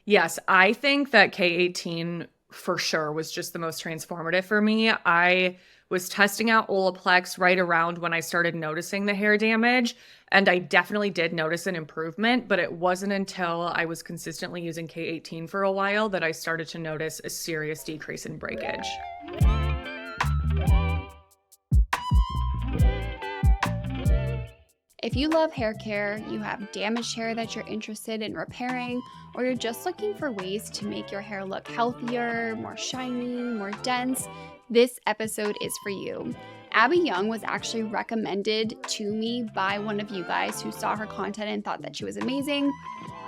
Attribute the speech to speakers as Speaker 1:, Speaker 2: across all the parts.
Speaker 1: Yes, I think that K18 for sure was just the most transformative for me. I was testing out Olaplex right around when I started noticing the hair damage, and I definitely did notice an improvement, but it wasn't until I was consistently using K18 for a while that I started to notice a serious decrease in breakage.
Speaker 2: If you love hair care, you have damaged hair that you're interested in repairing, or you're just looking for ways to make your hair look healthier, more shiny, more dense, this episode is for you. Abbey Yung was actually recommended to me by one of you guys who saw her content and thought that she was amazing.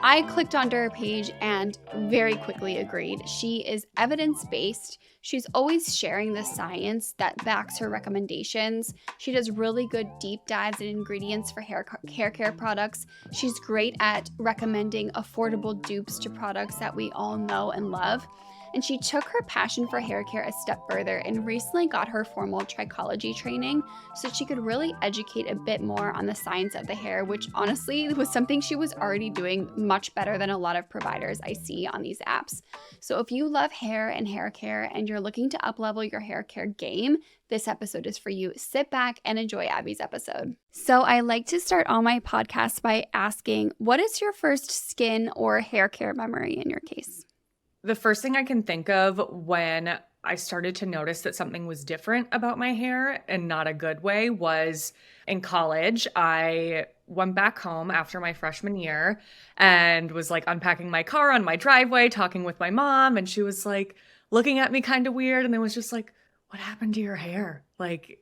Speaker 2: I clicked onto her page and very quickly agreed. She is evidence-based. She's always sharing the science that backs her recommendations. She does really good deep dives in ingredients for hair care products. She's great at recommending affordable dupes to products that we all know and love. And she took her passion for hair care a step further and recently got her formal trichology training so she could really educate a bit more on the science of the hair, which honestly was something she was already doing much better than a lot of providers I see on these apps. So if you love hair and hair care and you're looking to uplevel your hair care game, this episode is for you. Sit back and enjoy Abby's episode. So I like to start all my podcasts by asking, what is your first skin or hair care memory in your case?
Speaker 1: The first thing I can think of when I started to notice that something was different about my hair and not a good way was in college. I went back home after my freshman year and was like unpacking my car on my driveway, talking with my mom, and she was like looking at me kind of weird and then was just like, "What happened to your hair? Like,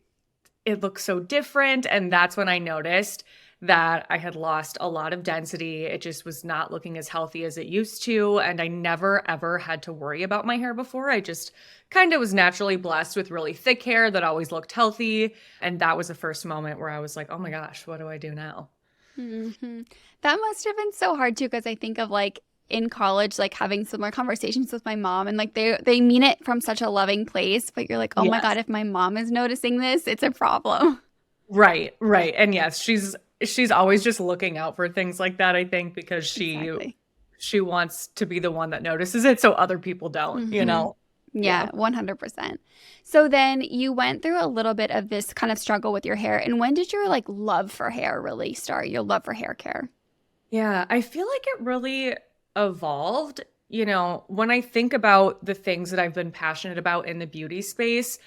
Speaker 1: it looks so different." And that's when I noticed that I had lost a lot of density. It just was not looking as healthy as it used to. And I never, ever had to worry about my hair before. I just kind of was naturally blessed with really thick hair that always looked healthy. And that was the first moment where I was like, oh my gosh, what do I do now?
Speaker 2: Mm-hmm. That must have been so hard too, because I think of like in college, like having similar conversations with my mom, and like they mean it from such a loving place, but you're like, oh my God, if my mom is noticing this, it's a problem.
Speaker 1: Right. And yes, she's always just looking out for things like that, I think, because she wants to be the one that notices it so other people don't, you know?
Speaker 2: Yeah, 100%. So then you went through a little bit of this kind of struggle with your hair. And when did your like love for hair really start? Your love for hair care?
Speaker 1: Yeah, I feel like it really evolved. You know, when I think about the things that I've been passionate about in the beauty space,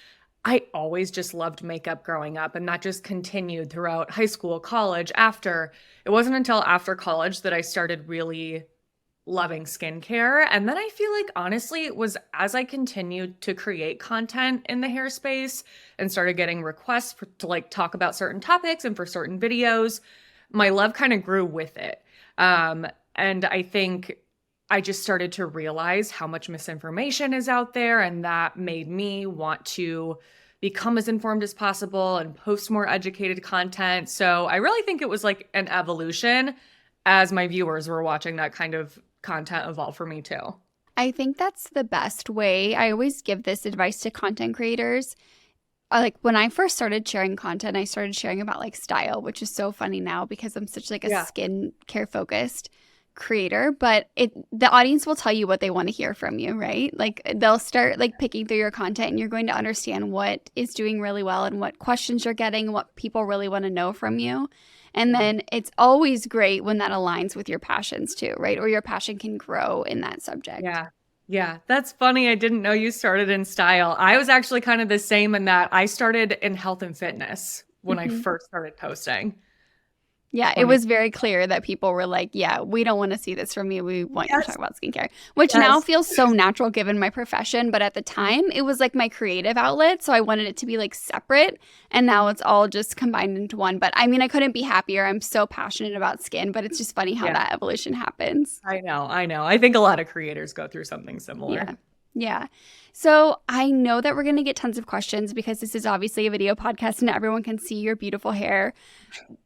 Speaker 1: I always just loved makeup growing up, and that just continued throughout high school, college, after. It wasn't until after college that I started really loving skincare. And then I feel like, honestly, it was as I continued to create content in the hair space and started getting requests to like talk about certain topics and for certain videos, my love kind of grew with it. And I think I just started to realize how much misinformation is out there, and that made me want to become as informed as possible and post more educated content. So I really think it was like an evolution as my viewers were watching that kind of content evolve for me too.
Speaker 2: I think that's the best way. I always give this advice to content creators. Like when I first started sharing content, I started sharing about like style, which is so funny now because I'm such like a skin care focused creator, but the audience will tell you what they want to hear from you, right? Like they'll start like picking through your content and you're going to understand what is doing really well and what questions you're getting and what people really want to know from you. And then it's always great when that aligns with your passions too, right? Or your passion can grow in that subject.
Speaker 1: Yeah, that's funny. I didn't know you started in style. I was actually kind of the same in that I started in health and fitness when I first started posting.
Speaker 2: Yeah, it was very clear that people were like, yeah, we don't want to see this from you. We want you to talk about skincare, which now feels so natural given my profession. But at the time, it was like my creative outlet. So I wanted it to be like separate. And now it's all just combined into one. But I mean, I couldn't be happier. I'm so passionate about skin, but it's just funny how that evolution happens.
Speaker 1: I know. I think a lot of creators go through something similar.
Speaker 2: Yeah. So I know that we're going to get tons of questions because this is obviously a video podcast and everyone can see your beautiful hair.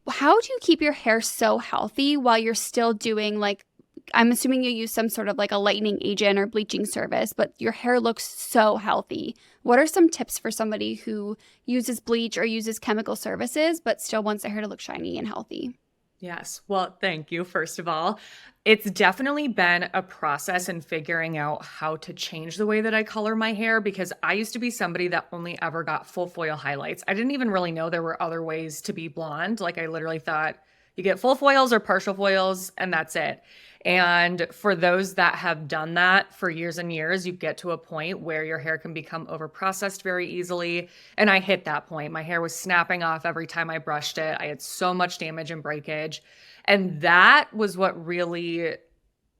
Speaker 2: How do you keep your hair so healthy while you're still doing like, I'm assuming you use some sort of like a lightening agent or bleaching service, but your hair looks so healthy. What are some tips for somebody who uses bleach or uses chemical services but still wants their hair to look shiny and healthy?
Speaker 1: Yes. Well, thank you, first of all. It's definitely been a process in figuring out how to change the way that I color my hair because I used to be somebody that only ever got full foil highlights. I didn't even really know there were other ways to be blonde. Like, I literally thought you get full foils or partial foils, and that's it. And for those that have done that for years and years, you get to a point where your hair can become overprocessed very easily. And I hit that point. My hair was snapping off every time I brushed it. I had so much damage and breakage. And that was what really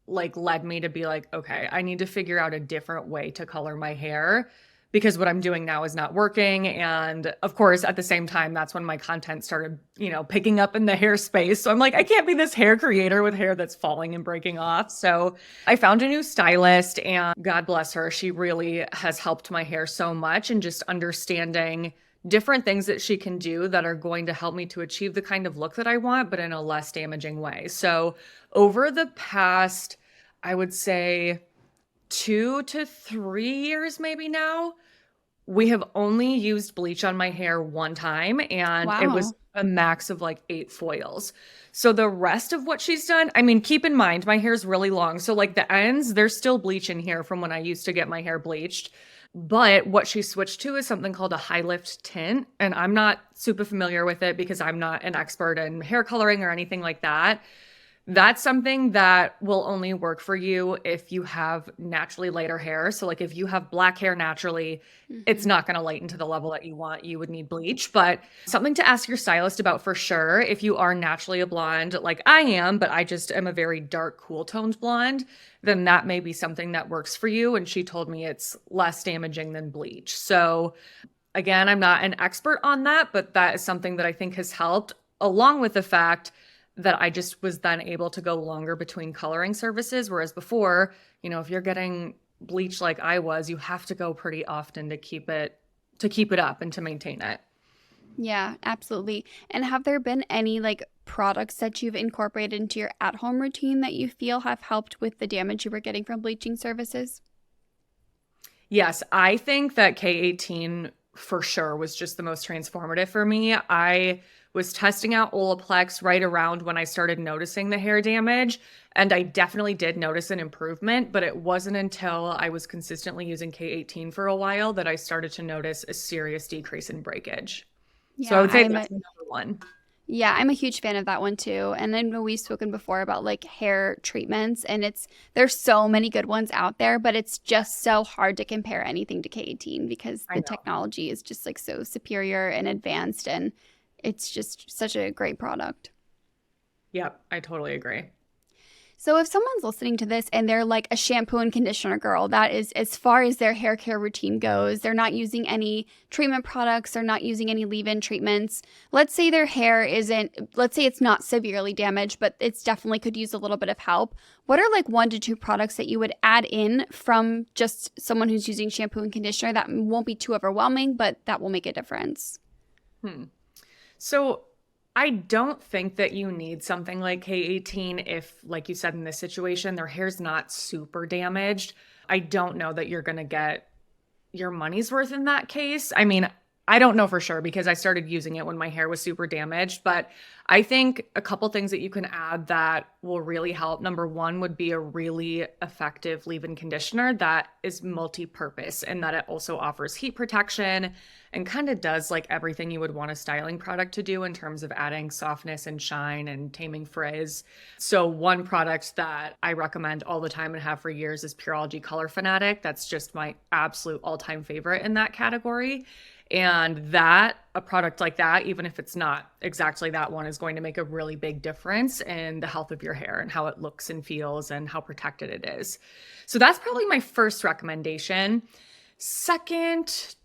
Speaker 1: like led me to be like, okay, I need to figure out a different way to color my hair because what I'm doing now is not working. And of course, at the same time, that's when my content started, picking up in the hair space. So I'm like, I can't be this hair creator with hair that's falling and breaking off. So I found a new stylist and God bless her. She really has helped my hair so much and just understanding different things that she can do that are going to help me to achieve the kind of look that I want, but in a less damaging way. So over the past, I would say 2 to 3 years, maybe now, we have only used bleach on my hair one time, and it was
Speaker 2: Wow.
Speaker 1: a max of like 8 foils. So the rest of what she's done, I mean, keep in mind, my hair's really long. So like the ends, there's still bleach in here from when I used to get my hair bleached. But what she switched to is something called a high lift tint. And I'm not super familiar with it because I'm not an expert in hair coloring or anything like that. That's something that will only work for you if you have naturally lighter hair. So, like if you have black hair naturally, it's
Speaker 2: Hmm.
Speaker 1: not going to lighten to the level that you want. You would need bleach, but something to ask your stylist about for sure. If you are naturally a blonde, like I am, but I just am a very dark, cool toned blonde, then that may be something that works for you. And she told me it's less damaging than bleach. So, again, I'm not an expert on that, but that is something that I think has helped, along with the fact that I just was then able to go longer between coloring services. Whereas before, if you're getting bleach like I was, you have to go pretty often to keep it up and to maintain it.
Speaker 2: Yeah, absolutely. And have there been any like products that you've incorporated into your at-home routine that you feel have helped with the damage you were getting from bleaching services?
Speaker 1: Yes, I think that K18 for sure was just the most transformative for me. I was testing out Olaplex right around when I started noticing the hair damage, and I definitely did notice an improvement, but it wasn't until I was consistently using K18 for a while that I started to notice a serious decrease in breakage. So I
Speaker 2: Yeah,
Speaker 1: would say that's number one.
Speaker 2: I'm a huge fan of that one too. And I know we've spoken before about like hair treatments, and there's so many good ones out there, but it's just so hard to compare anything to K18 because
Speaker 1: I
Speaker 2: the
Speaker 1: know.
Speaker 2: technology is just like so superior and advanced, and it's just such a great product.
Speaker 1: Yep, I totally agree.
Speaker 2: So if someone's listening to this and they're like a shampoo and conditioner girl, that is as far as their hair care routine goes, they're not using any treatment products, they're not using any leave-in treatments. Let's say their hair let's say it's not severely damaged, but it's definitely could use a little bit of help. What are like 1 to 2 products that you would add in from just someone who's using shampoo and conditioner that won't be too overwhelming, but that will make a difference?
Speaker 1: Hmm. So I don't think that you need something like K18 if, like you said, in this situation, their hair's not super damaged. I don't know that you're going to get your money's worth in that case. I mean, I don't know for sure because I started using it when my hair was super damaged, but I think a couple things that you can add that will really help. Number one would be a really effective leave-in conditioner that is multi-purpose and that it also offers heat protection and kind of does like everything you would want a styling product to do in terms of adding softness and shine and taming frizz. So one product that I recommend all the time and have for years is Pureology Color Fanatic. That's just my absolute all-time favorite in that category. And a product like that, even if it's not exactly that one, is going to make a really big difference in the health of your hair and how it looks and feels and how protected it is. So that's probably my first recommendation. Second,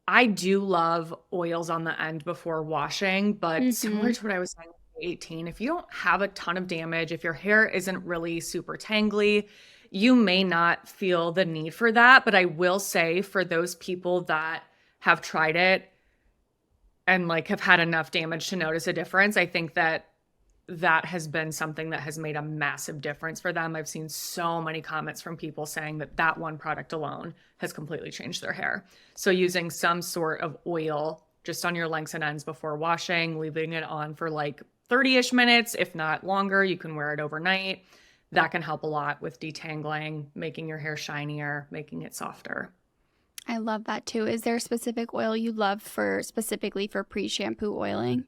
Speaker 1: I do love oils on the end before washing, but similar
Speaker 2: Mm-hmm.
Speaker 1: to what I was saying with 18, if you don't have a ton of damage, if your hair isn't really super tangly, you may not feel the need for that. But I will say for those people that have tried it and like have had enough damage to notice a difference, I think that has been something that has made a massive difference for them. I've seen so many comments from people saying that one product alone has completely changed their hair. So using some sort of oil just on your lengths and ends before washing, leaving it on for like 30-ish minutes, if not longer. You can wear it overnight. That can help a lot with detangling, making your hair shinier, making it softer.
Speaker 2: I love that too. Is there a specific oil you love specifically for pre-shampoo oiling?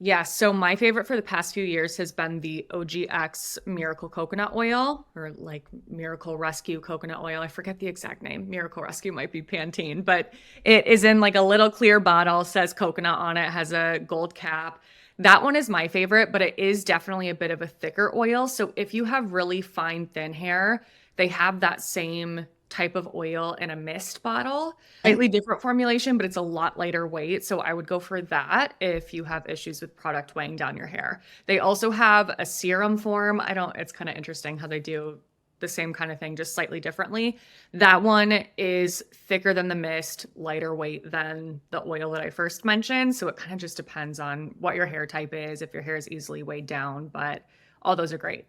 Speaker 1: Yeah, so my favorite for the past few years has been the OGX Miracle Coconut Oil, or like Miracle Rescue Coconut Oil. I forget the exact name. Miracle Rescue might be Pantene, but it is in like a little clear bottle, says coconut on it, has a gold cap. That one is my favorite, but it is definitely a bit of a thicker oil. So if you have really fine, thin hair, they have that same type of oil in a mist bottle. Slightly different formulation, but it's a lot lighter weight. So I would go for that if you have issues with product weighing down your hair. They also have a serum form. It's kind of interesting how they do the same kind of thing, just slightly differently. That one is thicker than the mist, lighter weight than the oil that I first mentioned. So it kind of just depends on what your hair type is, if your hair is easily weighed down, but all those are great.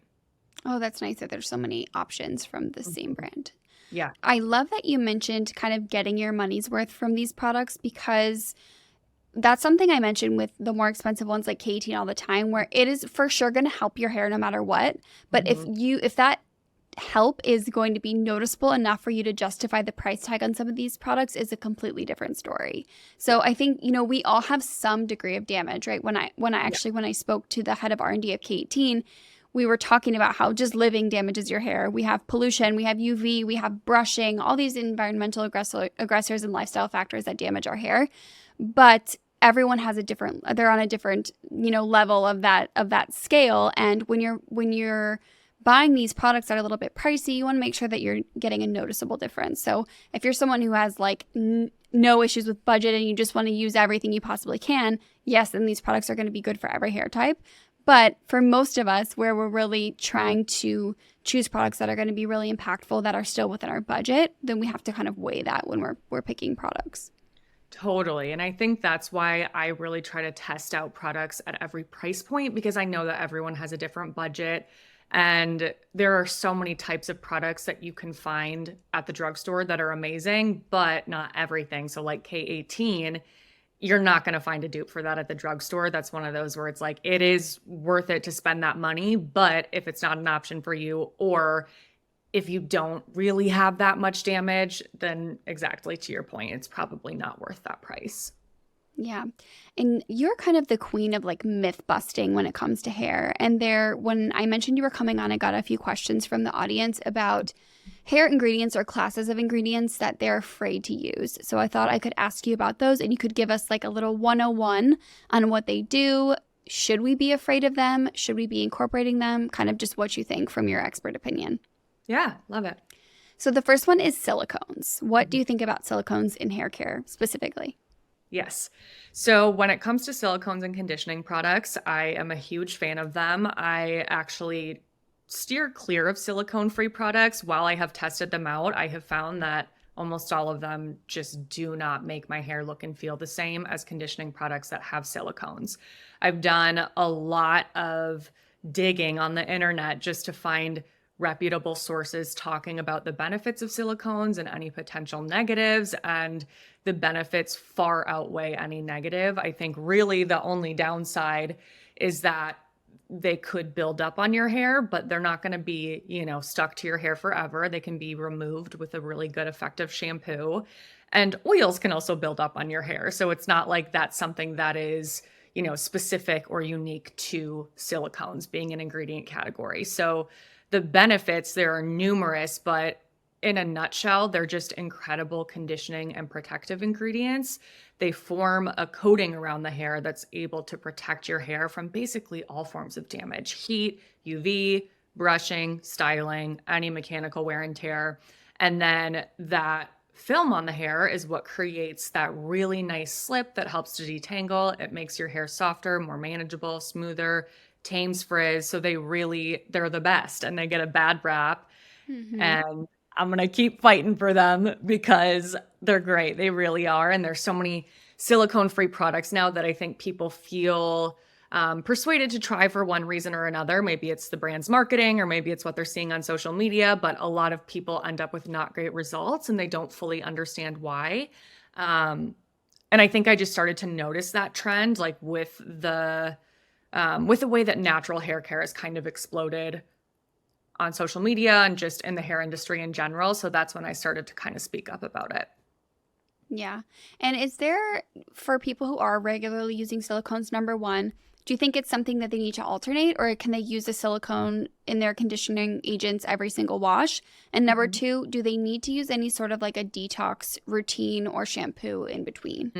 Speaker 2: Oh, that's nice that there's so many options from the same brand.
Speaker 1: Yeah.
Speaker 2: I love that you mentioned kind of getting your money's worth from these products, because that's something I mentioned with the more expensive ones like K18 all the time, where it is for sure going to help your hair no matter what. But if that help is going to be noticeable enough for you to justify the price tag on some of these products, is a completely different story. So I think, we all have some degree of damage, right? When I spoke to the head of R&D of K18, we were talking about how just living damages your hair. We have pollution, we have UV, we have brushing, all these environmental aggressors and lifestyle factors that damage our hair. But everyone has they're on a different, level of that scale. And when you're buying these products that are a little bit pricey, you want to make sure that you're getting a noticeable difference. So if you're someone who has like no issues with budget and you just want to use everything you possibly can, yes, then these products are going to be good for every hair type. But for most of us, where we're really trying to choose products that are going to be really impactful, that are still within our budget, then we have to kind of weigh that when we're picking products.
Speaker 1: Totally. And I think that's why I really try to test out products at every price point, because I know that everyone has a different budget. And there are so many types of products that you can find at the drugstore that are amazing, but not everything. So like K18, you're not going to find a dupe for that at the drugstore. That's one of those where it's like, it is worth it to spend that money. But if it's not an option for you, or if you don't really have that much damage, then exactly to your point, it's probably not worth that price.
Speaker 2: Yeah. And you're kind of the queen of like myth busting when it comes to hair. And when I mentioned you were coming on, I got a few questions from the audience about hair ingredients or classes of ingredients that they're afraid to use. So I thought I could ask you about those, and you could give us like a little 101 on what they do. Should we be afraid of them? Should we be incorporating them? Kind of just what you think from your expert opinion.
Speaker 1: Yeah, love it.
Speaker 2: So the first one is silicones. What do you think about silicones in hair care specifically?
Speaker 1: Yes. So when it comes to silicones and conditioning products, I am a huge fan of them. I actually steer clear of silicone-free products. While I have tested them out, I have found that almost all of them just do not make my hair look and feel the same as conditioning products that have silicones. I've done a lot of digging on the internet just to find reputable sources talking about the benefits of silicones and any potential negatives, and the benefits far outweigh any negative. I think really the only downside is that they could build up on your hair, but they're not going to be, stuck to your hair forever. They can be removed with a really good, effective shampoo. And oils can also build up on your hair. So it's not like that's something that is, specific or unique to silicones being an ingredient category. So the benefits, there are numerous, but in a nutshell, they're just incredible conditioning and protective ingredients. They form a coating around the hair that's able to protect your hair from basically all forms of damage: heat, UV, brushing, styling, any mechanical wear and tear. And then that film on the hair is what creates that really nice slip that helps to detangle. It makes your hair softer, more manageable, smoother, tames frizz. So they're the best, and they get a bad rap. And I'm going to keep fighting for them because they're great. They really are. And there's so many silicone-free products now that I think people feel persuaded to try for one reason or another. Maybe it's the brand's marketing, or maybe it's what they're seeing on social media, but a lot of people end up with not great results and they don't fully understand why. And I think I just started to notice that trend, like with the way that natural hair care has kind of exploded on social media and just in the hair industry in general. So that's when I started to kind of speak up about it.
Speaker 2: Yeah. And is there, for people who are regularly using silicones, number one, do you think it's something that they need to alternate, or can they use the silicone in their conditioning agents every single wash? And number two, do they need to use any sort of like a detox routine or shampoo in between?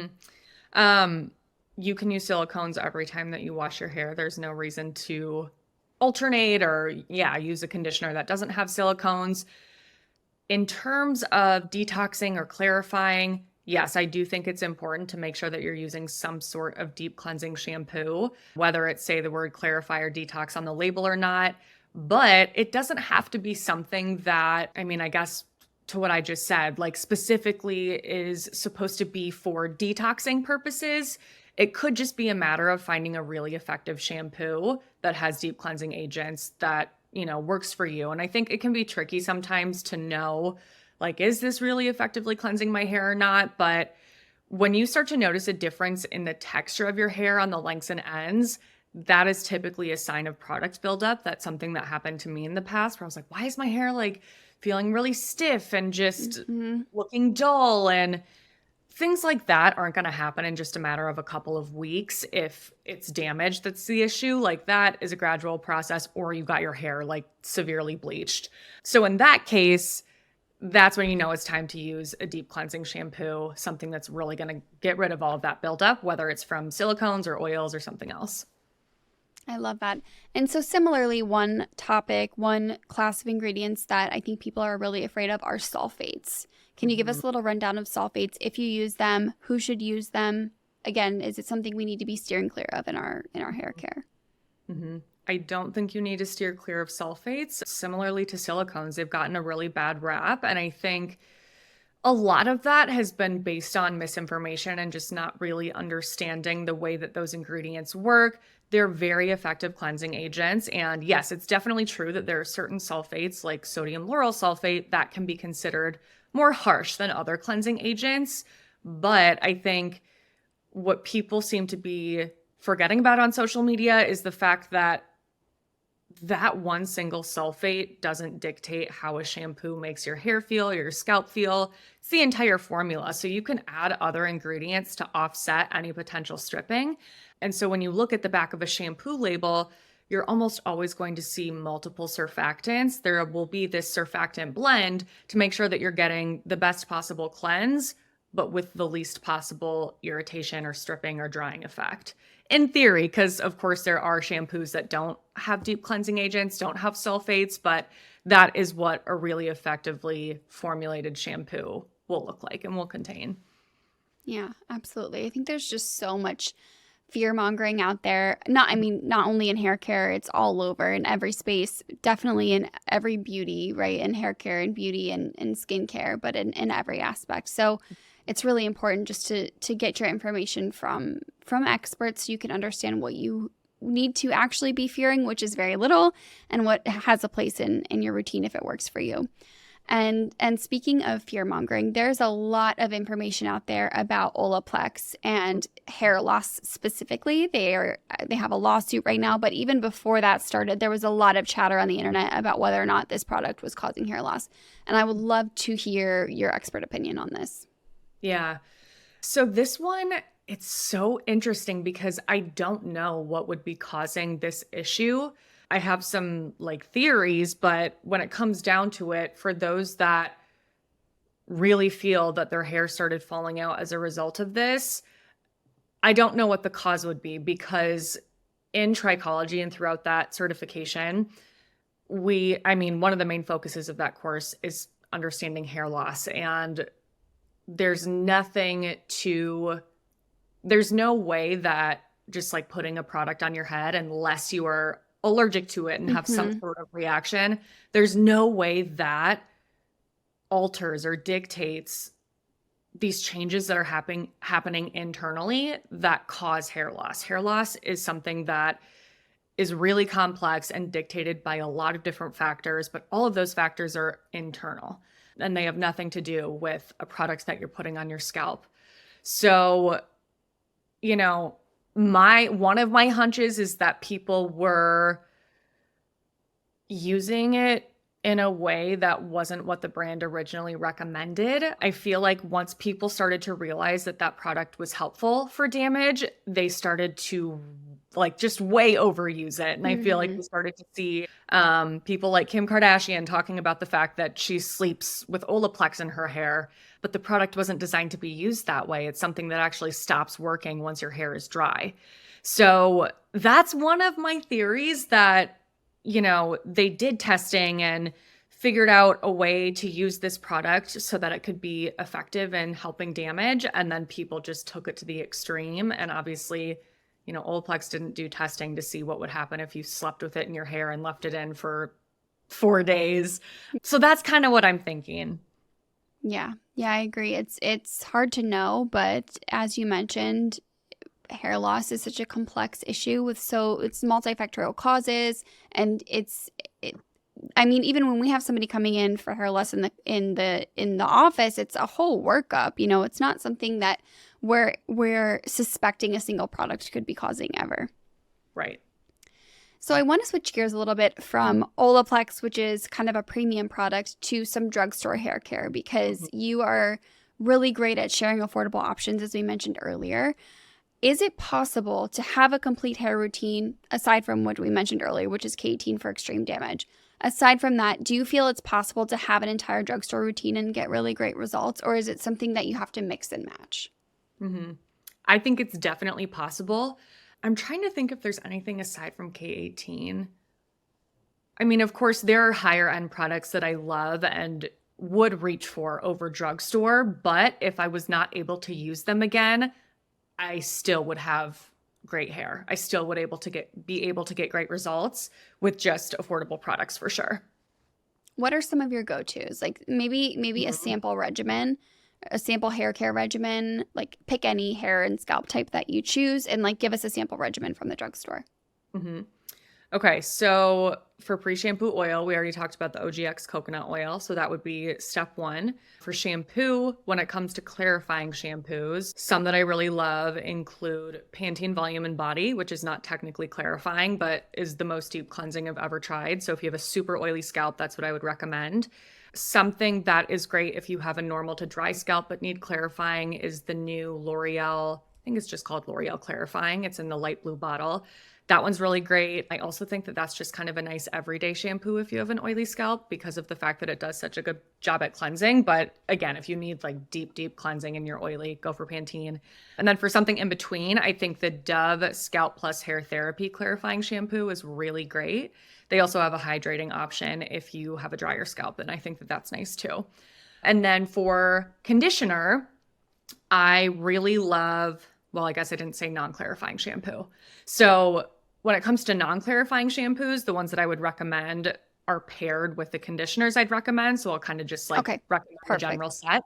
Speaker 1: You can use silicones every time that you wash your hair. There's no reason to alternate or use a conditioner that doesn't have silicones. In terms of detoxing or clarifying, yes, I do think it's important to make sure that you're using some sort of deep cleansing shampoo, whether it's say the word clarify or detox on the label or not. But it doesn't have to be something that, I mean, I guess to what I just said, like specifically is supposed to be for detoxing purposes. It could just be a matter of finding a really effective shampoo that has deep cleansing agents that, works for you. And I think it can be tricky sometimes to know, like, is this really effectively cleansing my hair or not? But when you start to notice a difference in the texture of your hair on the lengths and ends, that is typically a sign of product buildup. That's something that happened to me in the past where I was like, why is my hair like feeling really stiff and just looking dull? And things like that aren't going to happen in just a matter of a couple of weeks. If it's damage that's the issue, like that is a gradual process, or you've got your hair like severely bleached. So in that case, that's when you know it's time to use a deep cleansing shampoo, something that's really going to get rid of all of that buildup, whether it's from silicones or oils or something else.
Speaker 2: I love that. And so similarly, one class of ingredients that I think people are really afraid of are sulfates. Can you give us a little rundown of sulfates? If you use them, who should use them? Again, is it something we need to be steering clear of in our hair care?
Speaker 1: I don't think you need to steer clear of sulfates. Similarly to silicones, they've gotten a really bad rap. And I think a lot of that has been based on misinformation and just not really understanding the way that those ingredients work. They're very effective cleansing agents. And yes, it's definitely true that there are certain sulfates like sodium lauryl sulfate that can be considered more harsh than other cleansing agents. But I think what people seem to be forgetting about on social media is the fact that one single sulfate doesn't dictate how a shampoo makes your hair feel, or your scalp feel. It's the entire formula. So you can add other ingredients to offset any potential stripping. And so when you look at the back of a shampoo label, you're almost always going to see multiple surfactants. There will be this surfactant blend to make sure that you're getting the best possible cleanse, but with the least possible irritation or stripping or drying effect. In theory, because of course there are shampoos that don't have deep cleansing agents, don't have sulfates, but that is what a really effectively formulated shampoo will look like and will contain.
Speaker 2: Yeah, absolutely. I think there's just so much fear mongering out there. Not only in hair care, it's all over in every space, definitely in every beauty, right? In hair care and beauty and skincare, but in every aspect. So it's really important just to get your information from experts so you can understand what you need to actually be fearing, which is very little, and what has a place in your routine if it works for you. And speaking of fear mongering, there's a lot of information out there about Olaplex and hair loss specifically. They have a lawsuit right now, but even before that started, there was a lot of chatter on the internet about whether or not this product was causing hair loss. And I would love to hear your expert opinion on this.
Speaker 1: Yeah. So this one, it's so interesting because I don't know what would be causing this issue. I have some like theories, but when it comes down to it, for those that really feel that their hair started falling out as a result of this, I don't know what the cause would be, because in trichology and throughout that certification, one of the main focuses of that course is understanding hair loss. And there's no way that just like putting a product on your head, unless you are allergic to it and have some sort of reaction, there's no way that alters or dictates these changes that are happening internally that cause hair loss. Hair loss is something that is really complex and dictated by a lot of different factors, but all of those factors are internal and they have nothing to do with a product that you're putting on your scalp. So, you know, one of my hunches is that people were using it in a way that wasn't what the brand originally recommended. I feel like once people started to realize that that product was helpful for damage, they started to like just way overuse it. And I feel like we started to see people like Kim Kardashian talking about the fact that she sleeps with Olaplex in her hair, but the product wasn't designed to be used that way. It's something that actually stops working once your hair is dry. So that's one of my theories that, they did testing and figured out a way to use this product so that it could be effective in helping damage. And then people just took it to the extreme. And obviously, Olaplex didn't do testing to see what would happen if you slept with it in your hair and left it in for 4 days. So that's kind of what I'm thinking.
Speaker 2: Yeah, I agree. It's hard to know, but as you mentioned, hair loss is such a complex issue it's multifactorial causes, and even when we have somebody coming in for hair loss in the office, it's a whole workup. It's not something that we're suspecting a single product could be causing ever.
Speaker 1: Right.
Speaker 2: So I want to switch gears a little bit from Olaplex, which is kind of a premium product, to some drugstore hair care, because you are really great at sharing affordable options, as we mentioned earlier. Is it possible to have a complete hair routine, aside from what we mentioned earlier, which is K18 for extreme damage? Aside from that, do you feel it's possible to have an entire drugstore routine and get really great results, or is it something that you have to mix and match?
Speaker 1: I think it's definitely possible. I'm trying to think if there's anything aside from K18. I mean, of course, there are higher end products that I love and would reach for over drugstore, but if I was not able to use them again, I still would have great hair. I still would be able to get great results with just affordable products for sure.
Speaker 2: What are some of your go-tos? Like maybe a sample regimen, a sample hair care regimen, like pick any hair and scalp type that you choose and like give us a sample regimen from the drugstore.
Speaker 1: Okay, so for pre-shampoo oil, we already talked about the OGX coconut oil. So that would be step 1. For shampoo, when it comes to clarifying shampoos, some that I really love include Pantene Volume and Body, which is not technically clarifying, but is the most deep cleansing I've ever tried. So if you have a super oily scalp, that's what I would recommend. Something that is great if you have a normal to dry scalp but need clarifying is the new L'Oreal, I think it's just called L'Oreal Clarifying. It's in the light blue bottle. That one's really great. I also think that that's just kind of a nice everyday shampoo if you have an oily scalp because of the fact that it does such a good job at cleansing. But again, if you need like deep cleansing and you're oily, go for Pantene. And then for something in between, I think the Dove Scalp Plus Hair Therapy Clarifying Shampoo is really great. They also have a hydrating option if you have a drier scalp, and I think that that's nice too. And then for conditioner, I really love, well, I guess I didn't say non-clarifying shampoo. So when it comes to non-clarifying shampoos, the ones that I would recommend are paired with the conditioners I'd recommend. So I'll kind of just recommend the general set.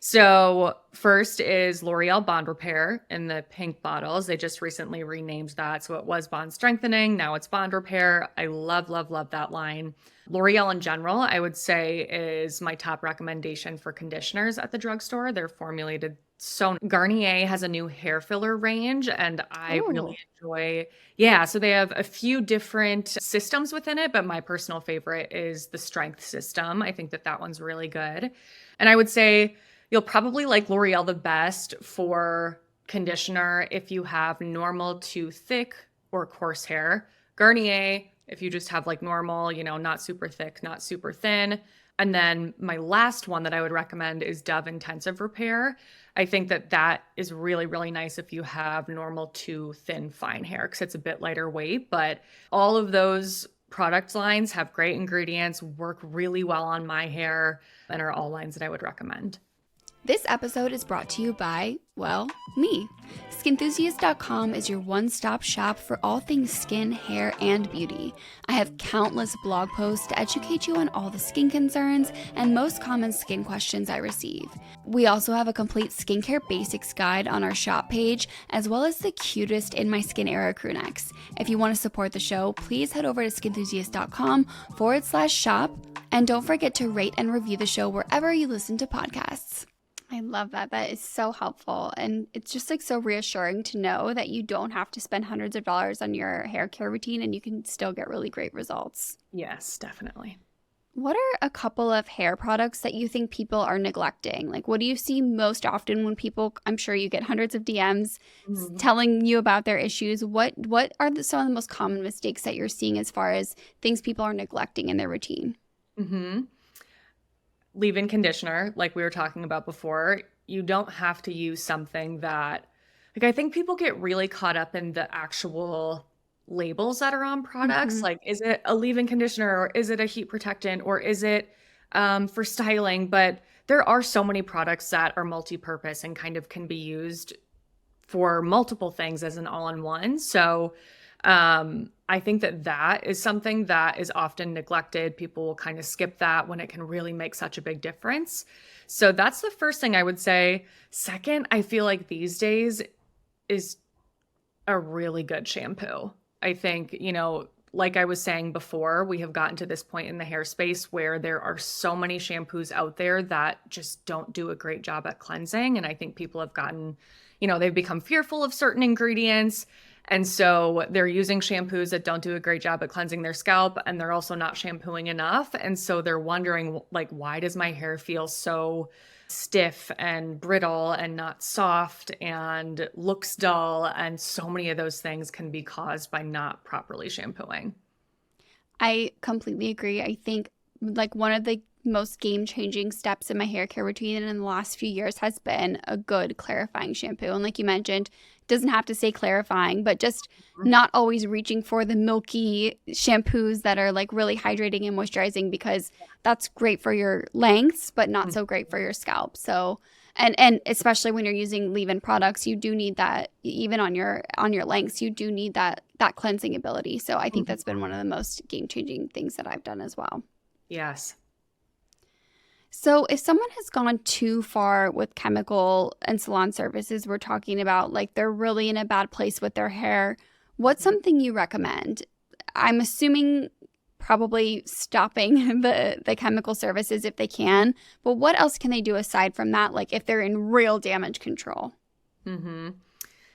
Speaker 1: So first is L'Oreal Bond Repair in the pink bottles. They just recently renamed that. So it was Bond Strengthening. Now it's Bond Repair. I love that line. L'Oreal in general, I would say, is my top recommendation for conditioners at the drugstore. They're formulated so Garnier has a new hair filler range, and I really enjoy. Yeah, so they have a few different systems within it, but my personal favorite is the strength system. I think that one's really good. And I would say you'll probably like L'Oreal the best for conditioner if you have normal to thick or coarse hair. Garnier, if you just have like normal, not super thick, not super thin. And then my last one that I would recommend is Dove Intensive Repair. I think that is really, really nice if you have normal to thin, fine hair because it's a bit lighter weight. But all of those product lines have great ingredients, work really well on my hair, and are all lines that I would recommend.
Speaker 2: This episode is brought to you by, well, me. Skinthusiast.com is your one-stop shop for all things skin, hair, and beauty. I have countless blog posts to educate you on all the skin concerns and most common skin questions I receive. We also have a complete skincare basics guide on our shop page, as well as the cutest In My Skin era crew necks. If you want to support the show, please head over to skinthusiast.com/shop, and don't forget to rate and review the show wherever you listen to podcasts. I love that. That is so helpful. And it's just like so reassuring to know that you don't have to spend hundreds of dollars on your hair care routine and you can still get really great results.
Speaker 1: Yes, definitely.
Speaker 2: What are a couple of hair products that you think people are neglecting? Like, what do you see most often when people, I'm sure you get hundreds of DMs
Speaker 1: Mhm.
Speaker 2: telling you about their issues. What are some of the most common mistakes that you're seeing as far as things people are neglecting in their routine?
Speaker 1: Mhm. Leave-in conditioner, like we were talking about before, you don't have to use something that like, I think people get really caught up in the actual labels that are on products,
Speaker 2: Hmm.
Speaker 1: like, is it a leave-in conditioner, or is it a heat protectant, or is it, for styling? But there are so many products that are multi-purpose and kind of can be used for multiple things as an all-in-one. So, I think that that is something that is often neglected. People will kind of skip that when it can really make such a big difference. So that's the first thing I would say. Second, I feel like these days is a really good shampoo. I think, like I was saying before, we have gotten to this point in the hair space where there are so many shampoos out there that just don't do a great job at cleansing. And I think people have gotten, they've become fearful of certain ingredients. And so they're using shampoos that don't do a great job at cleansing their scalp, and they're also not shampooing enough. And so they're wondering, like, why does my hair feel so stiff and brittle and not soft and looks dull? And so many of those things can be caused by not properly shampooing.
Speaker 2: I completely agree. I think like one of the most game-changing steps in my hair care routine in the last few years has been a good clarifying shampoo. And like you mentioned, it doesn't have to say clarifying, but just not always reaching for the milky shampoos that are like really hydrating and moisturizing, because that's great for your lengths, but not so great for your scalp. So and especially when you're using leave-in products, you do need that. Even on your lengths, you do need that cleansing ability. So I think
Speaker 1: Mhm.
Speaker 2: that's been one of the most game-changing things that I've done as well.
Speaker 1: Yes.
Speaker 2: So if someone has gone too far with chemical and salon services, we're talking about like they're really in a bad place with their hair, what's
Speaker 1: Mhm.
Speaker 2: something you recommend? I'm assuming probably stopping the chemical services if they can, but what else can they do aside from that, like if they're in real damage control?
Speaker 1: Mhm.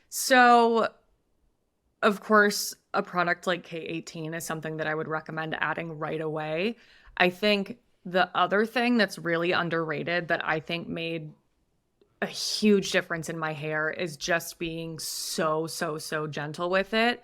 Speaker 1: So, of course, a product like K18 is something that I would recommend adding right away. I think the other thing that's really underrated that I think made a huge difference in my hair is just being so, so, so gentle with it.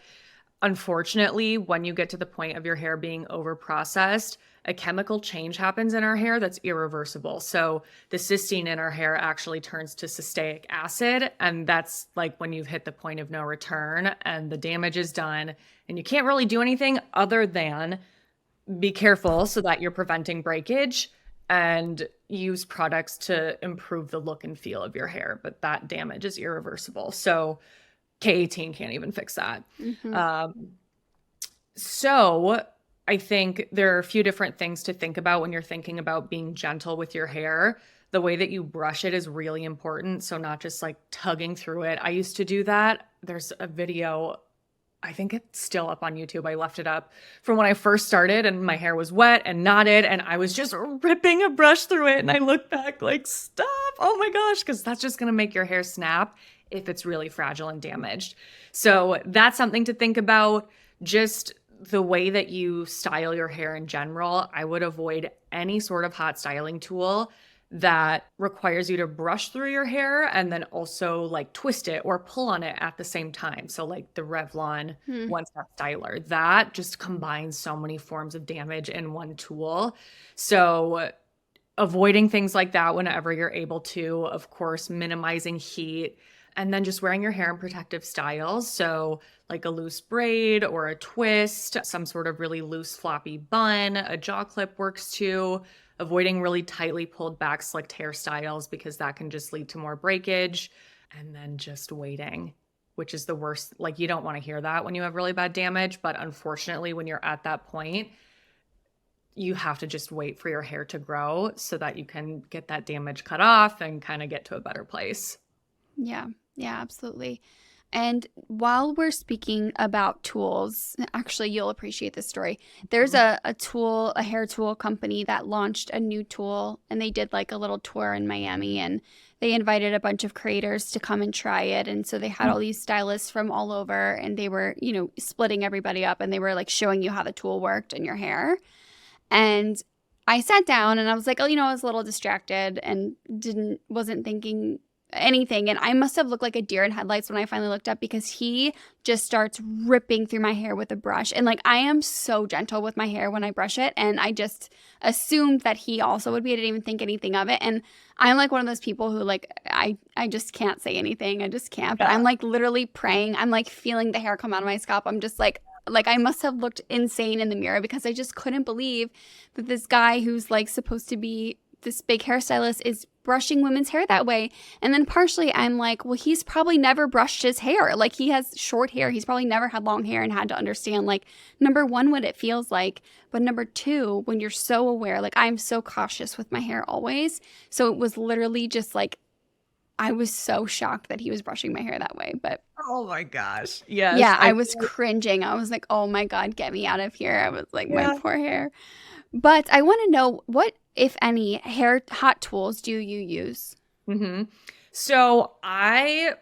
Speaker 1: Unfortunately, when you get to the point of your hair being over processed, a chemical change happens in our hair that's irreversible. So the cysteine in our hair actually turns to cysteic acid. And that's like when you've hit the point of no return and the damage is done. And you can't really do anything other than be careful so that you're preventing breakage and use products to improve the look and feel of your hair. But that damage is irreversible. So K18 can't even fix that.
Speaker 2: Hmm.
Speaker 1: Um, so I think there are a few different things to think about when you're thinking about being gentle with your hair. The way that you brush it is really important. So not just like tugging through it. I used to do that. There's a video, I think it's still up on YouTube. I left it up from when I first started and my hair was wet and knotted and I was just ripping a brush through it. And I look back like, stop. Oh my gosh, because that's just going to make your hair snap if it's really fragile and damaged. So that's something to think about. Just the way that you style your hair in general, I would avoid any sort of hot styling tool that requires you to brush through your hair and then also like twist it or pull on it at the same time. So like the Revlon
Speaker 2: Hmm.
Speaker 1: one step styler, that just combines so many forms of damage in one tool. So avoiding things like that whenever you're able to, of course, minimizing heat, and then just wearing your hair in protective styles. So, like a loose braid or a twist, some sort of really loose, floppy bun, a jaw clip works too. Avoiding really tightly pulled back, slicked hairstyles because that can just lead to more breakage. And then just waiting, which is the worst. Like, you don't want to hear that when you have really bad damage. But unfortunately, when you're at that point, you have to just wait for your hair to grow so that you can get that damage cut off and kind of get to a better place.
Speaker 2: Yeah, yeah, absolutely. And while we're speaking about tools, actually, you'll appreciate this story. There's a hair tool company that launched a new tool, and they did like a little tour in Miami, and they invited a bunch of creators to come and try it. And so they had all these stylists from all over, and they were, splitting everybody up, and they were like showing you how the tool worked in your hair. And I sat down and I was like, I was a little distracted and wasn't thinking anything. And I must have looked like a deer in headlights when I finally looked up, because he just starts ripping through my hair with a brush. And like, I am so gentle with my hair when I brush it. And I just assumed that he also would be. I didn't even think anything of it. And I'm like one of those people who like, I just can't say anything. I just can't. But I'm like literally praying. I'm like feeling the hair come out of my scalp. I'm just like I must have looked insane in the mirror, because I just couldn't believe that this guy who's like supposed to be this big hairstylist is brushing women's hair that way. And then partially I'm like, well, he's probably never brushed his hair. Like, he has short hair. He's probably never had long hair and had to understand, like, number one, what it feels like. But number two, when you're so aware, like, I'm so cautious with my hair always. So it was literally just like, I was so shocked that he was brushing my hair that way. But
Speaker 1: oh my gosh. Yes.
Speaker 2: Yeah, I was cringing. I was like, oh my God, get me out of here. I was like, my poor hair. But I want to know, what, if any, hair hot tools do you use?
Speaker 1: So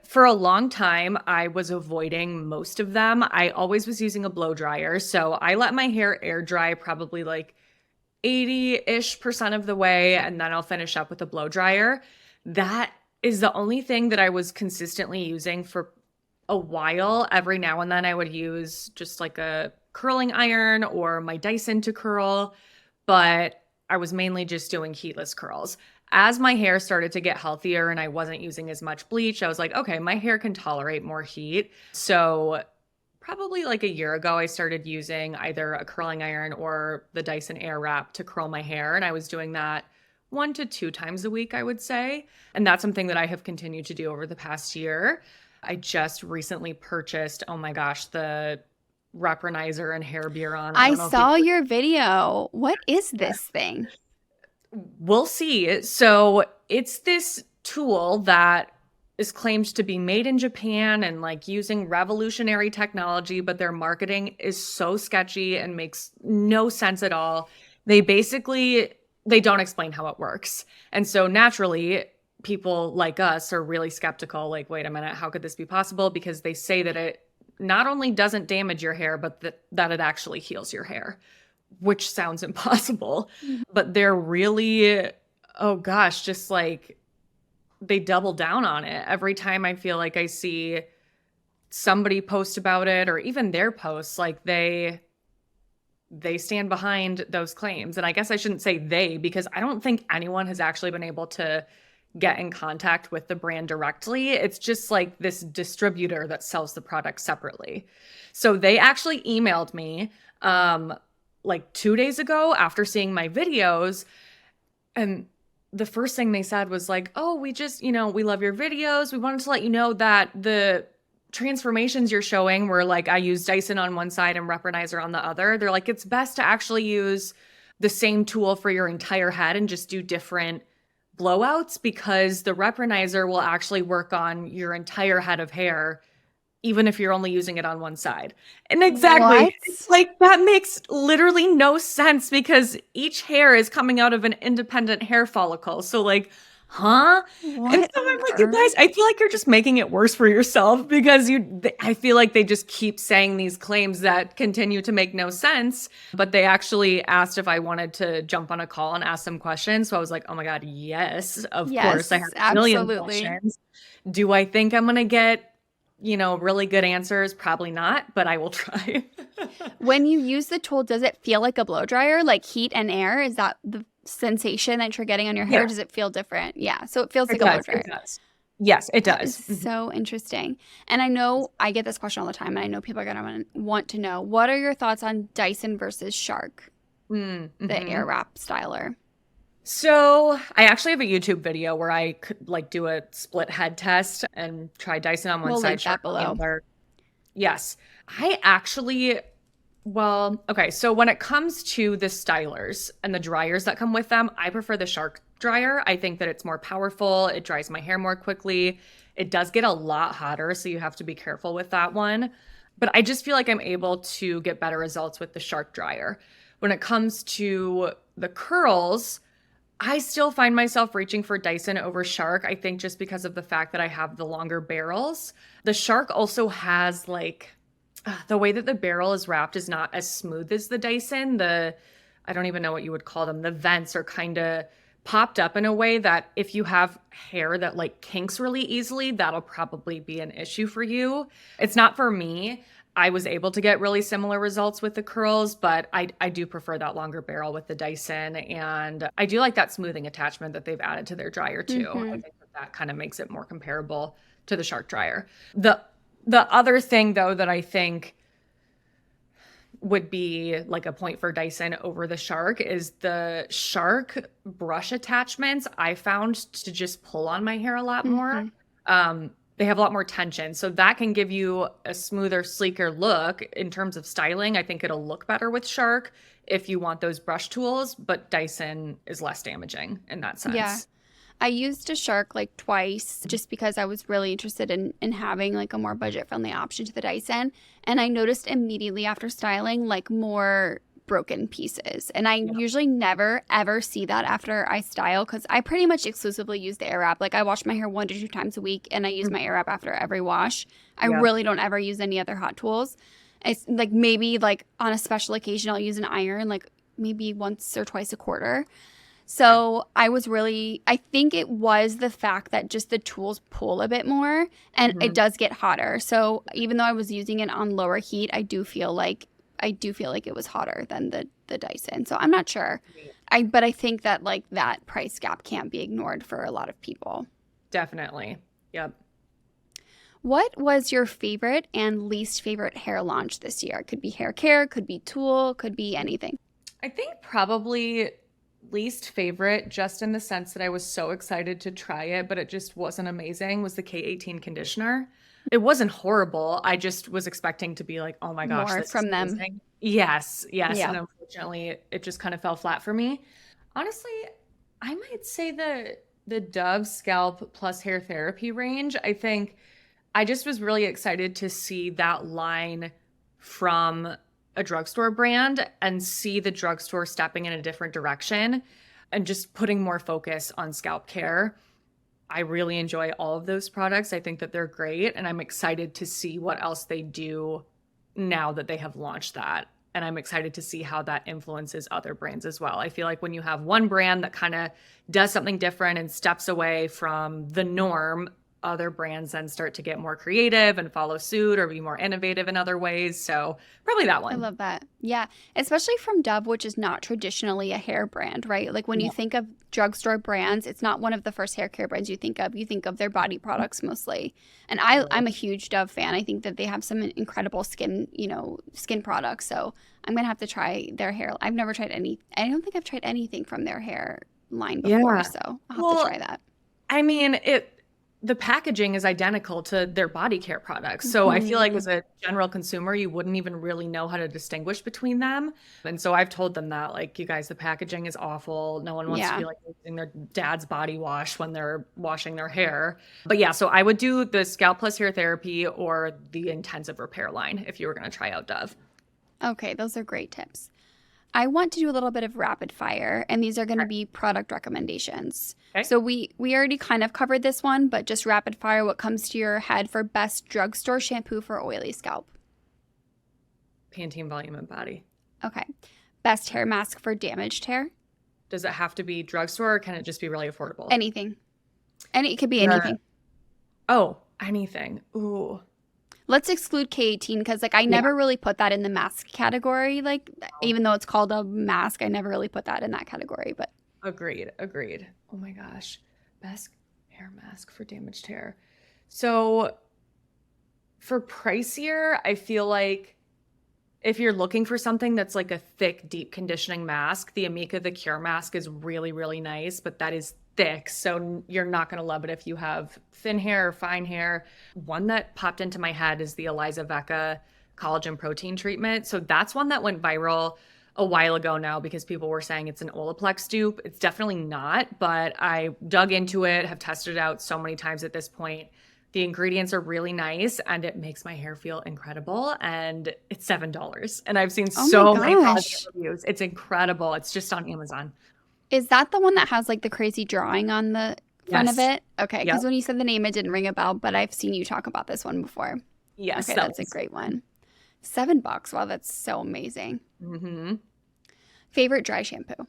Speaker 1: for a long time, I was avoiding most of them. I always was using a blow dryer. So I let my hair air dry probably like 80-ish% of the way, and then I'll finish up with a blow dryer. That is the only thing that I was consistently using for a while. Every now and then I would use just like a curling iron or my Dyson to curl, but I was mainly just doing heatless curls. As my hair started to get healthier and I wasn't using as much bleach, I was like, okay, my hair can tolerate more heat. So probably like a year ago, I started using either a curling iron or the Dyson Airwrap to curl my hair. And I was doing that 1 to 2 times a week, I would say. And that's something that I have continued to do over the past year. I just recently purchased, oh my gosh, the Repronizer and Hair Buron.
Speaker 2: I saw your video. What is this thing?
Speaker 1: We'll see. So it's this tool that is claimed to be made in Japan and like using revolutionary technology, but their marketing is so sketchy and makes no sense at all. They don't explain how it works. And so naturally, people like us are really skeptical. Like, wait a minute, how could this be possible? Because they say that it not only doesn't damage your hair, but that it actually heals your hair, which sounds impossible. But they're really, oh gosh, just like they double down on it. Every time I feel like I see somebody post about it, or even their posts, like they stand behind those claims. And I guess I shouldn't say they, because I don't think anyone has actually been able to get in contact with the brand directly. It's just like this distributor that sells the product separately. So they actually emailed me like 2 days ago after seeing my videos. And the first thing they said was like, oh, we just, we love your videos. We wanted to let you know that the transformations you're showing were like, I use Dyson on one side and Repronizer on the other. They're like, it's best to actually use the same tool for your entire head and just do different blowouts, because the Repronizer will actually work on your entire head of hair, even if you're only using it on one side. And exactly, it's like, that makes literally no sense, because each hair is coming out of an independent hair follicle. So like, huh?
Speaker 2: What?
Speaker 1: And so I'm like, you guys, I feel like you're just making it worse for yourself, because I feel like they just keep saying these claims that continue to make no sense. But they actually asked if I wanted to jump on a call and ask some questions. So I was like, oh my God, yes, of course. I have a million questions. Do I think I'm going to get, really good answers? Probably not, but I will try.
Speaker 2: When you use the tool, does it feel like a blow dryer, like heat and air? Is that the sensation that you're getting on your hair? Does it feel different? Yeah, so it feels like a blow dryer.
Speaker 1: It does. Yes, it does.
Speaker 2: So interesting. And I know I get this question all the time, and I know people are going to want to know, what are your thoughts on Dyson versus Shark, the Airwrap styler?
Speaker 1: So I actually have a YouTube video where I could like do a split head test and try Dyson on one side.
Speaker 2: Link that below.
Speaker 1: Yes. I actually, okay. So when it comes to the stylers and the dryers that come with them, I prefer the Shark dryer. I think that it's more powerful. It dries my hair more quickly. It does get a lot hotter, so you have to be careful with that one. But I just feel like I'm able to get better results with the Shark dryer. When it comes to the curls, I still find myself reaching for Dyson over Shark. I think just because of the fact that I have the longer barrels. The Shark also has like the way that the barrel is wrapped is not as smooth as the Dyson. I don't even know what you would call them. The vents are kind of popped up in a way that if you have hair that like kinks really easily, that'll probably be an issue for you. It's not for me. I was able to get really similar results with the curls, but I do prefer that longer barrel with the Dyson. And I do like that smoothing attachment that they've added to their dryer too. I think that kind of makes it more comparable to the Shark dryer. The other thing though that I think would be like a point for Dyson over the Shark is the Shark brush attachments I found to just pull on my hair a lot more. They have a lot more tension. So that can give you a smoother, sleeker look in terms of styling. I think it'll look better with Shark if you want those brush tools, but Dyson is less damaging in that sense.
Speaker 2: Yeah. I used a Shark like twice just because I was really interested in having like a more budget-friendly option to the Dyson. And I noticed immediately after styling like more broken pieces. And I usually never, ever see that after I style because I pretty much exclusively use the air wrap. Like I wash my hair 1 to 2 times a week and I use my air wrap after every wash. I really don't ever use any other hot tools. It's like maybe like on a special occasion I'll use an iron like maybe once or twice a quarter. So I think it was the fact that just the tools pull a bit more and it does get hotter. So even though I was using it on lower heat, I do feel like it was hotter than the Dyson. So I'm not sure. But I think that like that price gap can't be ignored for a lot of people.
Speaker 1: Definitely. Yep.
Speaker 2: What was your favorite and least favorite hair launch this year? It could be hair care, could be tool, could be anything.
Speaker 1: I think probably least favorite, just in the sense that I was so excited to try it, but it just wasn't amazing, was the K18 conditioner. It wasn't horrible. I just was expecting to be like, oh my gosh,
Speaker 2: More
Speaker 1: this
Speaker 2: from
Speaker 1: is
Speaker 2: them.
Speaker 1: amazing. Yes.
Speaker 2: Yeah.
Speaker 1: And unfortunately, it just kind of fell flat for me. Honestly, I might say the Dove Scalp Plus Hair Therapy range. I think I just was really excited to see that line from a drugstore brand and see the drugstore stepping in a different direction and just putting more focus on scalp care. I really enjoy all of those products. I think that they're great, and I'm excited to see what else they do now that they have launched that. And I'm excited to see how that influences other brands as well. I feel like when you have one brand that kind of does something different and steps away from the norm, other brands then start to get more creative and follow suit or be more innovative in other ways. So probably that one.
Speaker 2: I love that. Yeah. Especially from Dove, which is not traditionally a hair brand, right? Like when you think of drugstore brands, it's not one of the first hair care brands you think of. You think of their body products mostly. And I'm a huge Dove fan. I think that they have some incredible skin products. So I'm going to have to try their hair. I've never tried I don't think I've tried anything from their hair line before. So I'll have to try that.
Speaker 1: I mean, the packaging is identical to their body care products. So I feel like as a general consumer, you wouldn't even really know how to distinguish between them. And so I've told them that, like, you guys, the packaging is awful. No one wants to be like using their dad's body wash when they're washing their hair. But yeah, so I would do the Scalp Plus Hair Therapy or the Intensive Repair line if you were going to try out Dove.
Speaker 2: Okay, those are great tips. I want to do a little bit of rapid fire, and these are going to be product recommendations. Okay. So we already kind of covered this one, but just rapid fire, what comes to your head for best drugstore shampoo for oily scalp?
Speaker 1: Pantene Volume and Body.
Speaker 2: Okay. Best hair mask for damaged hair?
Speaker 1: Does it have to be drugstore or can it just be really affordable?
Speaker 2: Anything. It could be anything.
Speaker 1: Anything. Ooh.
Speaker 2: Let's exclude K18 because I never really put that in the mask category. Even though it's called a mask, I never really put that in that category. But
Speaker 1: Agreed. Oh my gosh. Best hair mask for damaged hair. So for pricier, I feel like if you're looking for something that's like a thick, deep conditioning mask, the Amika The Cure mask is really, really nice, but that is thick, so you're not going to love it if you have thin hair or fine hair. One that popped into my head is the Eliza Vecca collagen protein treatment. So that's one that went viral a while ago now because people were saying it's an Olaplex dupe. It's definitely not, but I dug into it, have tested it out so many times at this point. The ingredients are really nice and it makes my hair feel incredible. And it's $7. And I've seen
Speaker 2: Oh my
Speaker 1: so many positive
Speaker 2: gosh.
Speaker 1: reviews. It's incredible. It's just on Amazon.
Speaker 2: Is that the one that has like the crazy drawing on the front of
Speaker 1: Yes.
Speaker 2: it? Okay,
Speaker 1: Yep.
Speaker 2: because when you said the name, it didn't ring a bell, but I've seen you talk about this one before.
Speaker 1: Yes.
Speaker 2: Okay, that's a great one. $7. Wow, that's so amazing.
Speaker 1: Mm-hmm.
Speaker 2: Favorite dry shampoo?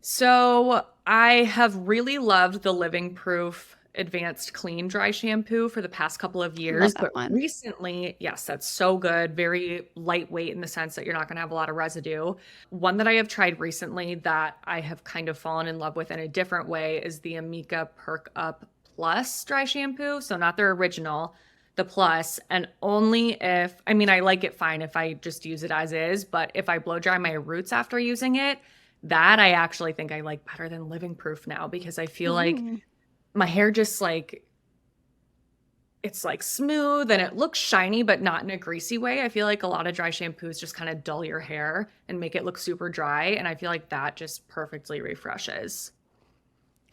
Speaker 1: So I have really loved the Living Proof Advanced Clean Dry Shampoo for the past couple of years.
Speaker 2: Love that
Speaker 1: But
Speaker 2: one.
Speaker 1: recently, yes, that's so good. Very lightweight in the sense that you're not going to have a lot of residue. One that I have tried recently that I have kind of fallen in love with in a different way is the Amika Perk Up Plus Dry Shampoo. So not their original, the Plus. And only if, I mean, I like it fine if I just use it as is. But if I blow dry my roots after using it, that I actually think I like better than Living Proof now because I feel like
Speaker 2: Ooh.
Speaker 1: my hair just like it's like smooth and it looks shiny, but not in a greasy way. I feel like a lot of dry shampoos just kind of dull your hair and make it look super dry. And I feel like that just perfectly refreshes.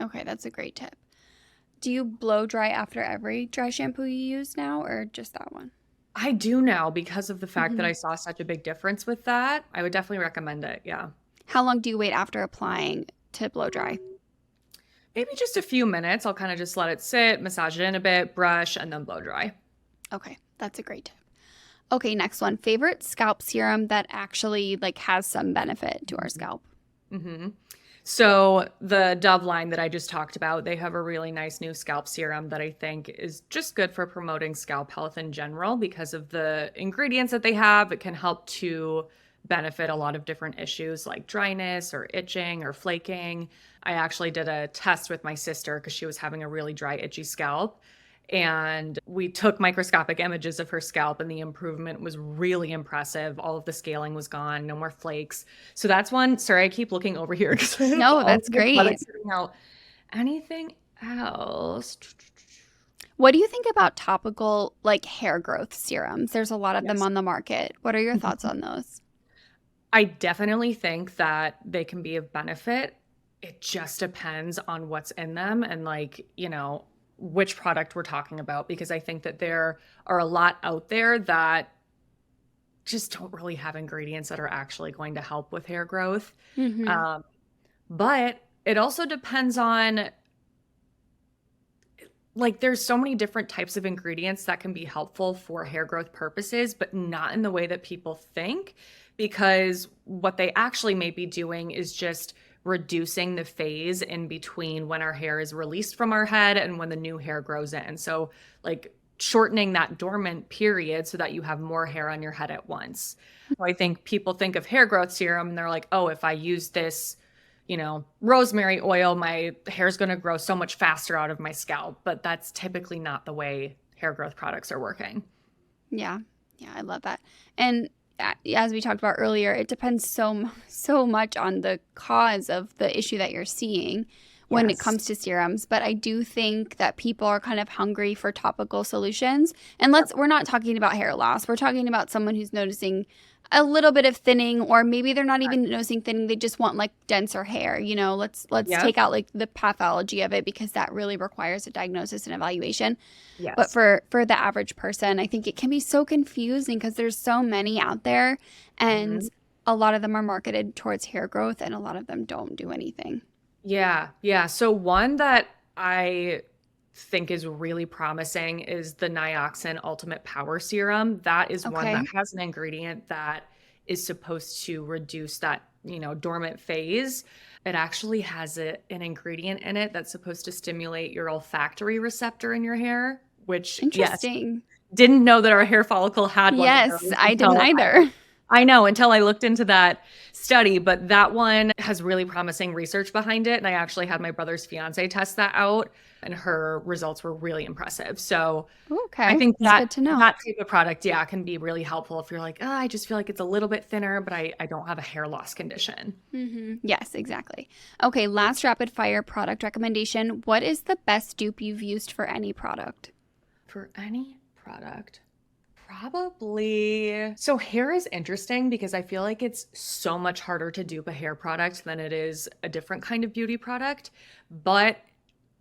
Speaker 2: Okay, that's a great tip. Do you blow dry after every dry shampoo you use now or just that one?
Speaker 1: I do now because of the fact that
Speaker 2: Mhm.
Speaker 1: I saw such a big difference with that. I would definitely recommend it. Yeah.
Speaker 2: How long do you wait after applying to blow dry?
Speaker 1: Maybe just a few minutes. I'll kind of just let it sit, massage it in a bit, brush, and then blow dry.
Speaker 2: Okay, that's a great tip. Okay, next one. Favorite scalp serum that actually like has some benefit to our scalp?
Speaker 1: Mm-hmm. So the Dove line that I just talked about, they have a really nice new scalp serum that I think is just good for promoting scalp health in general because of the ingredients that they have. It can help to benefit a lot of different issues like dryness or itching or flaking. I actually did a test with my sister because she was having a really dry, itchy scalp. And we took microscopic images of her scalp, and the improvement was really impressive. All of the scaling was gone, no more flakes. So that's one. Sorry, I keep looking over here because I have
Speaker 2: No,
Speaker 1: all
Speaker 2: that's
Speaker 1: of the
Speaker 2: great.
Speaker 1: products sitting out. Anything else?
Speaker 2: What do you think about topical like hair growth serums? There's a lot of them
Speaker 1: Yes.
Speaker 2: on the market. What are your thoughts on those?
Speaker 1: I definitely think that they can be of benefit. It just depends on what's in them and, like, which product we're talking about, because I think that there are a lot out there that just don't really have ingredients that are actually going to help with hair growth.
Speaker 2: Mm-hmm.
Speaker 1: But it also depends on, like, there's so many different types of ingredients that can be helpful for hair growth purposes, but not in the way that people think, because what they actually may be doing is just reducing the phase in between when our hair is released from our head and when the new hair grows in. So, like, shortening that dormant period so that you have more hair on your head at once. So I think people think of hair growth serum and they're like, oh, if I use this, rosemary oil, my hair's going to grow so much faster out of my scalp. But that's typically not the way hair growth products are working.
Speaker 2: Yeah. Yeah, I love that. And as we talked about earlier, it depends so much on the cause of the issue that you're seeing when it
Speaker 1: Yes.
Speaker 2: comes to serums. But I do think that people are kind of hungry for topical solutions. And we're not talking about hair loss. We're talking about someone who's noticing a little bit of thinning, or maybe they're not even noticing thinning. They just want like denser hair. Let's
Speaker 1: Yep.
Speaker 2: take out like the pathology of it, because that really requires a diagnosis and evaluation.
Speaker 1: Yes.
Speaker 2: But for the average person, I think it can be so confusing because there's so many out there, and a lot of them are marketed towards hair growth and a lot of them don't do anything.
Speaker 1: Yeah. Yeah. So one that I think is really promising is the Nioxin Ultimate Power Serum. That is one
Speaker 2: Okay.
Speaker 1: that has an ingredient that is supposed to reduce that, dormant phase. It actually has an ingredient in it that's supposed to stimulate your olfactory receptor in your hair, which, yes,
Speaker 2: Interesting.
Speaker 1: didn't know that our hair follicle had one of
Speaker 2: Yes,
Speaker 1: those
Speaker 2: I didn't either.
Speaker 1: I know, until I looked into that study, but that one has really promising research behind it. And I actually had my brother's fiance test that out, and her results were really impressive. So
Speaker 2: Okay.
Speaker 1: I think
Speaker 2: That's
Speaker 1: that
Speaker 2: good to know.
Speaker 1: that type of product, yeah, can be really helpful if you're like, oh, I just feel like it's a little bit thinner, but I don't have a hair loss condition.
Speaker 2: Yes, exactly. Okay, last rapid fire product recommendation. What is the best dupe you've used for any product?
Speaker 1: For any product, probably. So hair is interesting because I feel like it's so much harder to dupe a hair product than it is a different kind of beauty product. But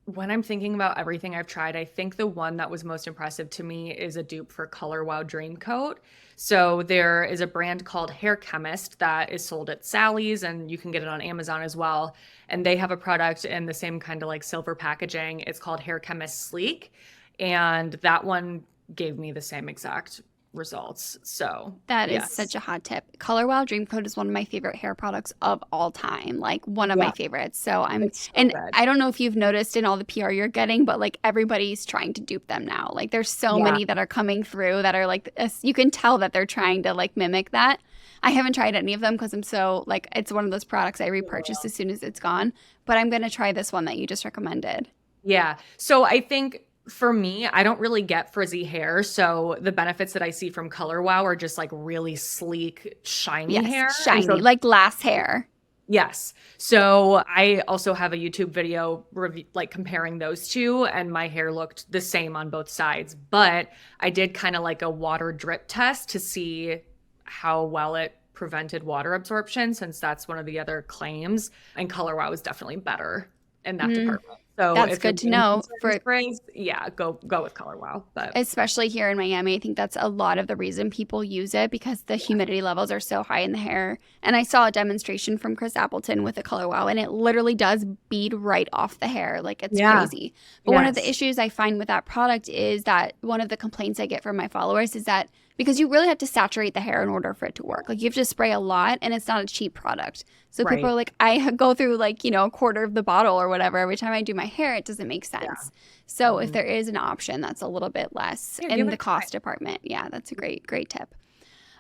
Speaker 1: when I'm thinking about everything I've tried, I think the one that was most impressive to me is a dupe for Color Wow Dreamcoat. So there is a brand called Hairchemist that is sold at Sally's, and you can get it on Amazon as well. And they have a product in the same kind of like silver packaging. It's called Hairchemist Sleek. And that one gave me the same exact results. So
Speaker 2: That is such
Speaker 1: yes.
Speaker 2: a hot tip. Color Wow Dreamcoat is one of my favorite hair products of all time, like one of my
Speaker 1: Yeah,
Speaker 2: favorites. So
Speaker 1: it's so
Speaker 2: and
Speaker 1: good.
Speaker 2: I don't know if you've noticed in all the PR you're getting, but like everybody's trying to dupe them now. Like there's so
Speaker 1: Yeah.
Speaker 2: many that are coming through that are like, you can tell that they're trying to like mimic that. I haven't tried any of them because I'm so like, it's one of those products I repurchase as soon as it's gone, but I'm going to try this one that you just recommended.
Speaker 1: Yeah. So I think for me, I don't really get frizzy hair. So the benefits that I see from Color Wow are just like really sleek, shiny
Speaker 2: Yes,
Speaker 1: hair. And
Speaker 2: shiny,
Speaker 1: so,
Speaker 2: like glass hair.
Speaker 1: yes. So I also have a YouTube video like comparing those two, and my hair looked the same on both sides. But I did kind of like a water drip test to see how well it prevented water absorption, since that's one of the other claims. And Color Wow is definitely better in that
Speaker 2: Mm,
Speaker 1: department. So
Speaker 2: that's
Speaker 1: if you're
Speaker 2: good to
Speaker 1: being
Speaker 2: know
Speaker 1: concerning
Speaker 2: for
Speaker 1: sprays, yeah, go with Color Wow. But
Speaker 2: especially here in Miami. I think that's a lot of the reason people use it because the
Speaker 1: yeah,
Speaker 2: humidity levels are so high in the hair. And I saw a demonstration from Chris Appleton with the Color Wow, and it literally does bead right off the hair. Like it's
Speaker 1: yeah,
Speaker 2: crazy. But one of the
Speaker 1: yes,
Speaker 2: issues I find with that product is that one of the complaints I get from my followers is that because you really have to saturate the hair in order for it to work. Like you have to spray a lot, and it's not a cheap product. So people
Speaker 1: right,
Speaker 2: are like, I go through like, a quarter of the bottle or whatever every time I do my hair. It doesn't make
Speaker 1: yeah.
Speaker 2: sense. So if
Speaker 1: Mhm.
Speaker 2: there is an option that's a little bit less
Speaker 1: Yeah, give
Speaker 2: in
Speaker 1: it
Speaker 2: the
Speaker 1: a try.
Speaker 2: cost department, yeah, that's a great tip.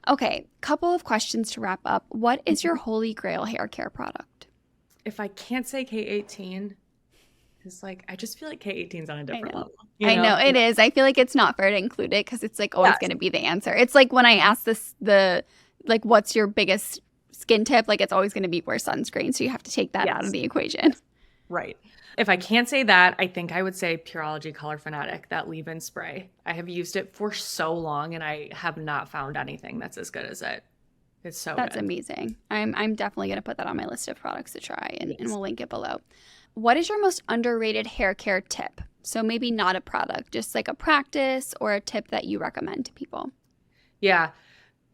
Speaker 2: Okay, couple of questions to wrap up. What is your
Speaker 1: Mhm.
Speaker 2: holy grail hair care product?
Speaker 1: If I can't say K18, it's like I just feel like K18's on a
Speaker 2: I
Speaker 1: different
Speaker 2: know.
Speaker 1: level,
Speaker 2: I know it
Speaker 1: Yeah.
Speaker 2: is. I feel like it's not fair to include it because it's like always
Speaker 1: Yes.
Speaker 2: going to be the answer. It's like when I ask this, the like, what's your biggest skin tip? Like, it's always going to be wear sunscreen. So you have to take that out of
Speaker 1: Yes.
Speaker 2: the equation.
Speaker 1: Yes. Right. If I can't say that, I think I would say Pureology Color Fanatic, that leave-in spray. I have used it for so long and I have not found anything that's as good as it. It's so
Speaker 2: That's
Speaker 1: good.
Speaker 2: amazing. I'm definitely going to put that on my list of products to try, and
Speaker 1: Yes.
Speaker 2: we'll link it below. What is your most underrated hair care tip? So maybe not a product, just like a practice or a tip that you recommend to people.
Speaker 1: Yeah.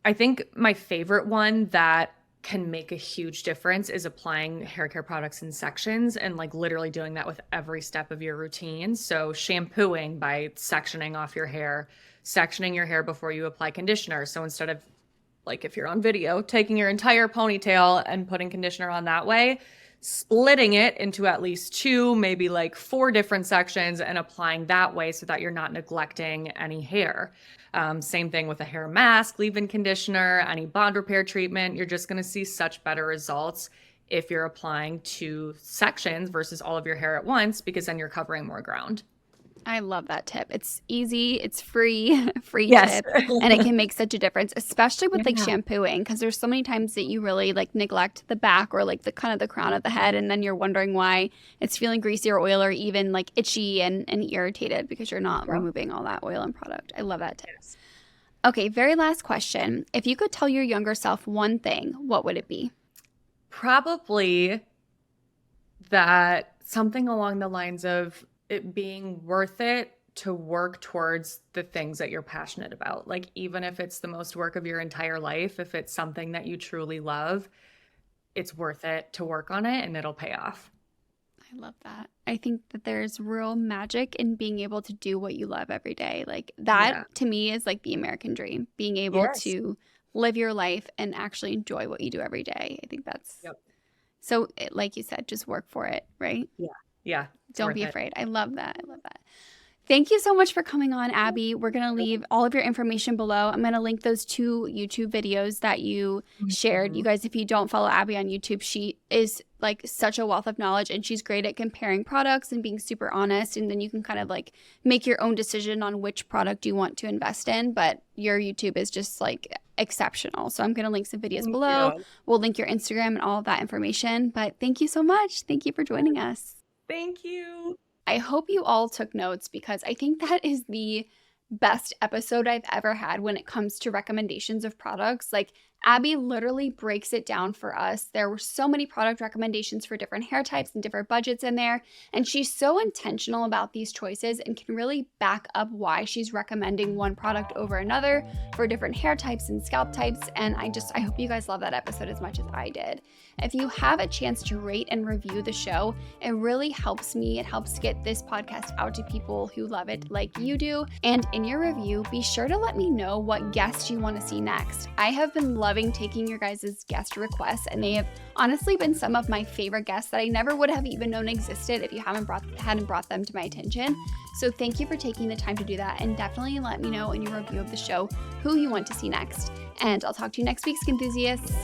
Speaker 1: I think my favorite one that can make a huge difference is applying hair care products in sections and like literally doing that with every step of your routine. So, shampooing by sectioning off your hair, sectioning your hair before you apply conditioner. So, instead of like if you're on video, taking your entire ponytail and putting conditioner on that way, splitting it into at least two, maybe like four different sections and applying that way so that you're not neglecting any hair. Same thing with a hair mask, leave-in conditioner, any bond repair treatment. You're just going to see such better results if you're applying two sections versus all of your hair at once, because then you're covering more ground.
Speaker 2: I love that tip. It's easy, it's free, free
Speaker 1: Yes.
Speaker 2: tip, and it can make such a difference, especially with like
Speaker 1: Yeah.
Speaker 2: shampooing, because there's so many times that you really like neglect the back or like the kind of the crown of the head, and then you're wondering why it's feeling greasy or oily or even like itchy and irritated because you're not
Speaker 1: Yep.
Speaker 2: removing all that oil and product. I love that tip.
Speaker 1: Yes.
Speaker 2: Okay, very last question. If you could tell your younger self one thing, what would it be?
Speaker 1: Probably that something along the lines of it being worth it to work towards the things that you're passionate about. Like, even if it's the most work of your entire life, if it's something that you truly love, it's worth it to work on it and it'll pay off.
Speaker 2: I love that. I think that there's real magic in being able to do what you love every day. Like that
Speaker 1: Yeah.
Speaker 2: to me is like the American dream, being able
Speaker 1: Yes.
Speaker 2: to live your life and actually enjoy what you do every day. I think that's
Speaker 1: Yep.
Speaker 2: so, like you said, just work for it, right?
Speaker 1: Yeah. Yeah. It's
Speaker 2: Don't
Speaker 1: worth
Speaker 2: be
Speaker 1: it.
Speaker 2: afraid. I love that. I love that. Thank you so much for coming on, Abby. We're going to leave all of your information below. I'm going to link those two YouTube videos that you shared. You
Speaker 1: Mhm.
Speaker 2: guys, if you don't follow Abby on YouTube, she is like such a wealth of knowledge and she's great at comparing products and being super honest. And then you can kind of like make your own decision on which product you want to invest in. But your YouTube is just like exceptional. So I'm going to link some videos
Speaker 1: Thank
Speaker 2: below.
Speaker 1: you.
Speaker 2: We'll link your Instagram and all of that information. But thank you so much. Thank you for joining us.
Speaker 1: Thank you.
Speaker 2: I hope you all took notes because I think that is the best episode I've ever had when it comes to recommendations of products. Like Abby literally breaks it down for us. There were so many product recommendations for different hair types and different budgets in there, and she's so intentional about these choices and can really back up why she's recommending one product over another for different hair types and scalp types, and I hope you guys love that episode as much as I did. If you have a chance to rate and review the show, it really helps me. It helps get this podcast out to people who love it like you do, and in your review, be sure to let me know what guests you want to see next. I have been loving taking your guys' guest requests, and they have honestly been some of my favorite guests that I never would have even known existed if you hadn't brought them to my attention. So thank you for taking the time to do that, and definitely let me know in your review of the show who you want to see next. And I'll talk to you next week, skin enthusiasts.